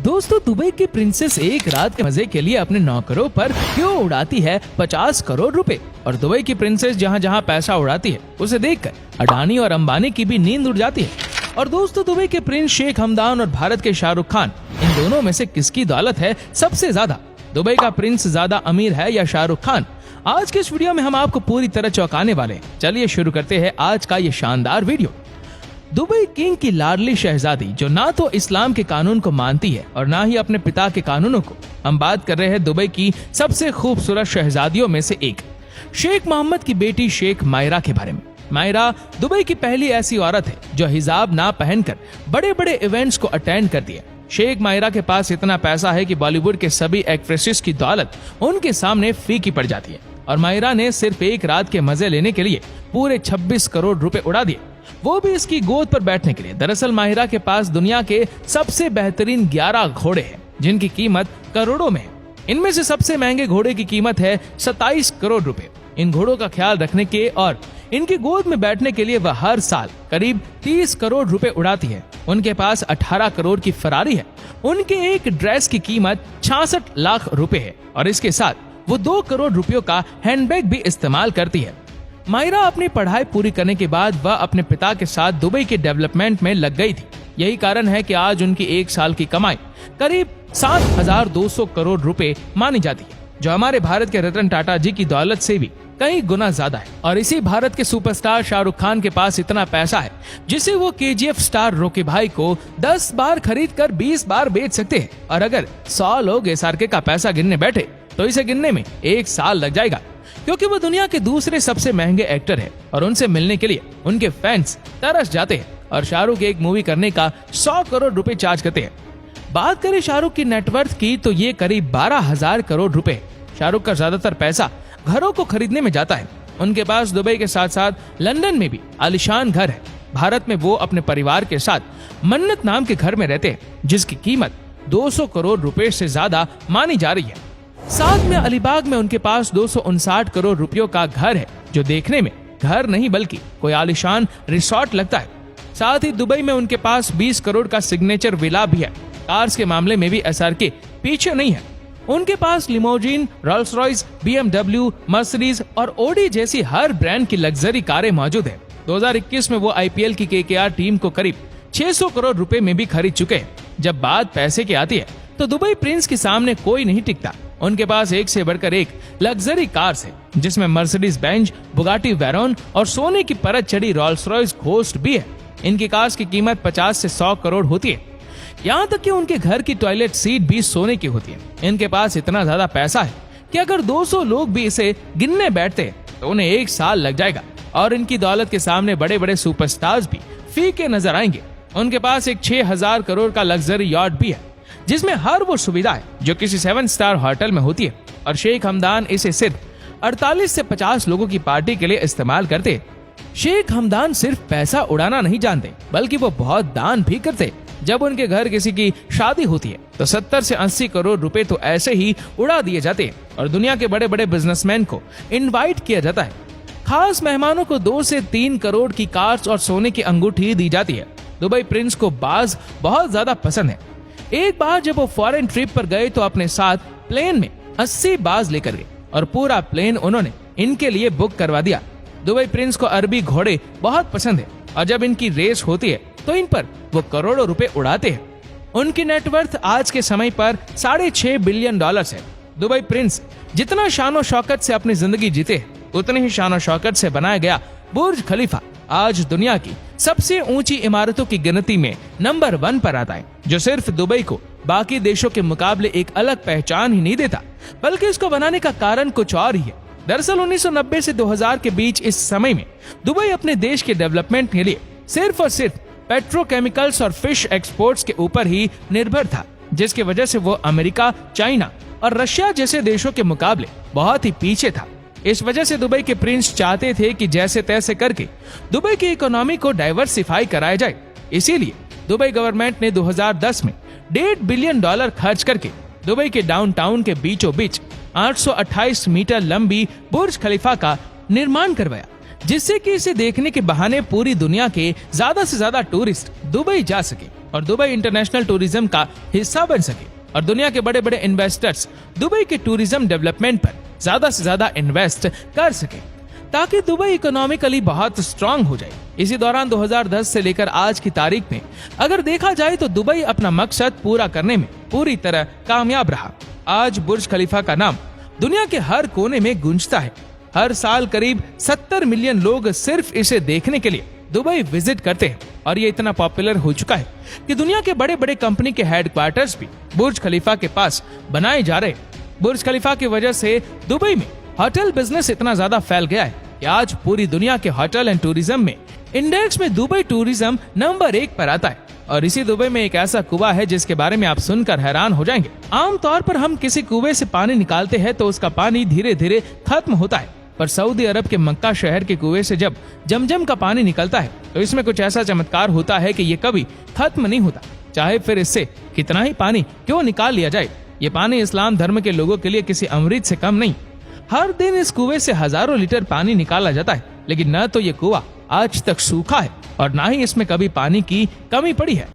दोस्तों, दुबई की प्रिंसेस एक रात के मजे के लिए अपने नौकरों पर क्यों उड़ाती है 50 करोड़ रुपए। और दुबई की प्रिंसेस जहाँ जहाँ पैसा उड़ाती है उसे देखकर अडानी और अंबानी की भी नींद उड़ जाती है। और दोस्तों, दुबई के प्रिंस शेख हमदान और भारत के शाहरुख खान, इन दोनों में से किसकी दौलत है सबसे ज्यादा? दुबई का प्रिंस ज्यादा अमीर है या शाहरुख खान? आज के इस वीडियो में हम आपको पूरी तरह चौंकाने वाले हैं। चलिए शुरू करते हैं आज का ये शानदार वीडियो। दुबई किंग की लाडली शहजादी, जो ना तो इस्लाम के कानून को मानती है और ना ही अपने पिता के कानूनों को। हम बात कर रहे हैं दुबई की सबसे खूबसूरत शहजादियों में से एक, शेख मोहम्मद की बेटी शेख मायरा के बारे में। मायरा दुबई की पहली ऐसी औरत है जो हिजाब ना पहनकर बड़े बड़े इवेंट्स को अटेंड करती है। शेख मायरा के पास इतना पैसा है कि बॉलीवुड के सभी एक्ट्रेसेस की दौलत उनके सामने फीकी पड़ जाती है। और मायरा ने सिर्फ एक रात के मजे लेने के लिए पूरे 26 करोड़ रुपए उड़ा दिए, वो भी इसकी गोद पर बैठने के लिए। दरअसल माहिरा के पास दुनिया के सबसे बेहतरीन 11 घोड़े हैं, जिनकी कीमत करोड़ों में है। इनमें से सबसे महंगे घोड़े की कीमत है 27 करोड़ रुपए। इन घोड़ों का ख्याल रखने के और इनकी गोद में बैठने के लिए वह हर साल करीब 30 करोड़ रुपए उड़ाती है। उनके पास 18 करोड़ की फरारी है। उनके एक ड्रेस की कीमत 66 लाख रुपए है और इसके साथ वो 2 करोड़ रुपयों का हैंडबैग भी इस्तेमाल करती है। मायरा अपनी पढ़ाई पूरी करने के बाद वह अपने पिता के साथ दुबई के डेवलपमेंट में लग गई थी। यही कारण है कि आज उनकी एक साल की कमाई करीब 7,200 करोड़ रुपए मानी जाती है, जो हमारे भारत के रतन टाटा जी की दौलत से भी कई गुना ज्यादा है। और इसी भारत के सुपरस्टार शाहरुख खान के पास इतना पैसा है जिसे वो KGF स्टार रोकी भाई को 10 बार खरीद कर 20 बार बेच सकते हैं। और अगर 100 लोग SRK का पैसा गिनने बैठे तो इसे गिनने में 1 साल लग जाएगा, क्योंकि वो दुनिया के दूसरे सबसे महंगे एक्टर है और उनसे मिलने के लिए उनके फैंस तरस जाते हैं। और शाहरुख एक मूवी करने का 100 करोड़ रुपए चार्ज करते हैं। बात करें शाहरुख की नेटवर्थ की तो ये करीब 12,000 करोड़ रुपए। शाहरुख का ज्यादातर पैसा घरों को खरीदने में जाता है। उनके पास दुबई के साथ साथ लंदन में भी आलीशान घर है। भारत में वो अपने परिवार के साथ मन्नत नाम के घर में रहते हैं, जिसकी कीमत 200 करोड़ रुपए से ज्यादा मानी जा रही है। साथ में अलीबाग में उनके पास 259 करोड़ रुपयों का घर है, जो देखने में घर नहीं बल्कि कोई आलीशान रिसोर्ट लगता है। साथ ही दुबई में उनके पास 20 करोड़ का सिग्नेचर विला भी है। कार्स के मामले में भी SRK पीछे नहीं है। उनके पास limousine, Rolls Royce, BMW, Mercedes और ऑडी जैसी हर ब्रांड की लग्जरी कारें मौजूद है। 2021 में वो IPL की KKR टीम को करीब 600 करोड़ रुपए में भी खरीद चुके हैं। जब बात पैसे की आती है तो दुबई प्रिंस के सामने कोई नहीं टिकता। उनके पास एक से बढ़कर एक लग्जरी कार्स है, जिसमें मर्सिडीज बेंज, बुगाटी वेरोन और सोने की परत चढ़ी रोल्स रॉयस घोस्ट भी है। इनकी कार्स की कीमत 50 से 100 करोड़ होती है। यहाँ तक कि उनके घर की टॉयलेट सीट भी सोने की होती है। इनके पास इतना ज्यादा पैसा है कि अगर 200 लोग भी इसे गिनने बैठते हैं तो उन्हें 1 साल लग जाएगा। और इनकी दौलत के सामने बड़े बड़े सुपरस्टार्स भी फीके नजर आएंगे। उनके पास एक 6,000 करोड़ का लग्जरी यॉट भी है, जिसमें हर वो सुविधा है जो किसी 7 स्टार होटल में होती है। और शेख हमदान इसे सिर्फ 48 से 50 लोगों की पार्टी के लिए इस्तेमाल करते हैं। शेख हमदान सिर्फ पैसा उड़ाना नहीं जानते, बल्कि वो बहुत दान भी करते। जब उनके घर किसी की शादी होती है तो 70 से 80 करोड़ रुपए तो ऐसे ही उड़ा दिए जाते हैं। और दुनिया के बड़े बड़े बिजनेसमैन को इनवाइट किया जाता है। खास मेहमानों को 2 से 3 करोड़ की कार्स और सोने की अंगूठी दी जाती है। दुबई प्रिंस को बाज बहुत ज्यादा पसंद है। एक बार जब वो फॉरेन ट्रिप पर गए तो अपने साथ प्लेन में 80 बाज लेकर गए और पूरा प्लेन उन्होंने इनके लिए बुक करवा दिया। दुबई प्रिंस को अरबी घोड़े बहुत पसंद है और जब इनकी रेस होती है तो इन पर वो करोड़ों रुपए उड़ाते हैं। उनकी नेटवर्थ आज के समय पर $6.5 बिलियन है। दुबई प्रिंस जितना शानो शौकत से अपनी जिंदगी जीते, उतने ही शानो शौकत से बनाया गया बुर्ज खलीफा आज दुनिया की सबसे ऊंची इमारतों की गिनती में नंबर 1 पर आता है, जो सिर्फ दुबई को बाकी देशों के मुकाबले एक अलग पहचान ही नहीं देता, बल्कि इसको बनाने का कारण कुछ और ही है। दरअसल 1990 से 2000 के बीच इस समय में दुबई अपने देश के डेवलपमेंट के लिए सिर्फ और सिर्फ पेट्रोकेमिकल्स और फिश एक्सपोर्ट्स के ऊपर ही निर्भर था, जिसकी वजह से वो अमेरिका, चाइना और रशिया जैसे देशों के मुकाबले बहुत ही पीछे था। इस वजह से दुबई के प्रिंस चाहते थे कि जैसे तैसे करके दुबई की इकोनॉमी को डाइवर्सिफाई कराया जाए। इसीलिए दुबई गवर्नमेंट ने 2010 में $1.5 बिलियन खर्च करके दुबई के डाउनटाउन के बीचों बीच 828 मीटर लंबी बुर्ज खलीफा का निर्माण करवाया, जिससे कि इसे देखने के बहाने पूरी दुनिया के ज्यादा से ज्यादा टूरिस्ट दुबई जा सके और दुबई इंटरनेशनल टूरिज्म का हिस्सा बन सके और दुनिया के बड़े बड़े इन्वेस्टर्स दुबई के टूरिज्म डेवलपमेंट पर ज्यादा से ज्यादा इन्वेस्ट कर सके ताकि दुबई इकोनॉमिकली बहुत स्ट्रांग हो जाए। इसी दौरान 2010 से लेकर आज की तारीख में अगर देखा जाए तो दुबई अपना मकसद पूरा करने में पूरी तरह कामयाब रहा। आज बुर्ज खलीफा का नाम दुनिया के हर कोने में गूंजता है। हर साल करीब 70 मिलियन लोग सिर्फ इसे देखने के लिए दुबई विजिट करते हैं और ये इतना पॉपुलर हो चुका है कि दुनिया के बड़े बड़े कंपनी के हेडक्वार्टर्स भी बुर्ज खलीफा के पास बनाए जा रहे हैं। बुर्ज खलीफा की वजह से दुबई में होटल बिजनेस इतना ज्यादा फैल गया है कि आज पूरी दुनिया के होटल एंड टूरिज्म में इंडेक्स में दुबई टूरिज्म नंबर 1 पर आता है। और इसी दुबई में एक ऐसा कुआं है जिसके बारे में आप सुनकर हैरान हो जाएंगे। आमतौर पर हम किसी कुएं से पानी निकालते हैं तो उसका पानी धीरे धीरे खत्म होता है, पर सऊदी अरब के मक्का शहर के कुएं से जब जमजम का पानी निकलता है तो इसमें कुछ ऐसा चमत्कार होता है कि ये कभी खत्म नहीं होता, चाहे फिर इससे कितना ही पानी क्यों निकाल लिया जाए। ये पानी इस्लाम धर्म के लोगों के लिए किसी अमृत से कम नहीं। हर दिन इस कुएं से हजारों लीटर पानी निकाला जाता है, लेकिन न तो ये कुआं आज तक सूखा है और न ही इसमें कभी पानी की कमी पड़ी है।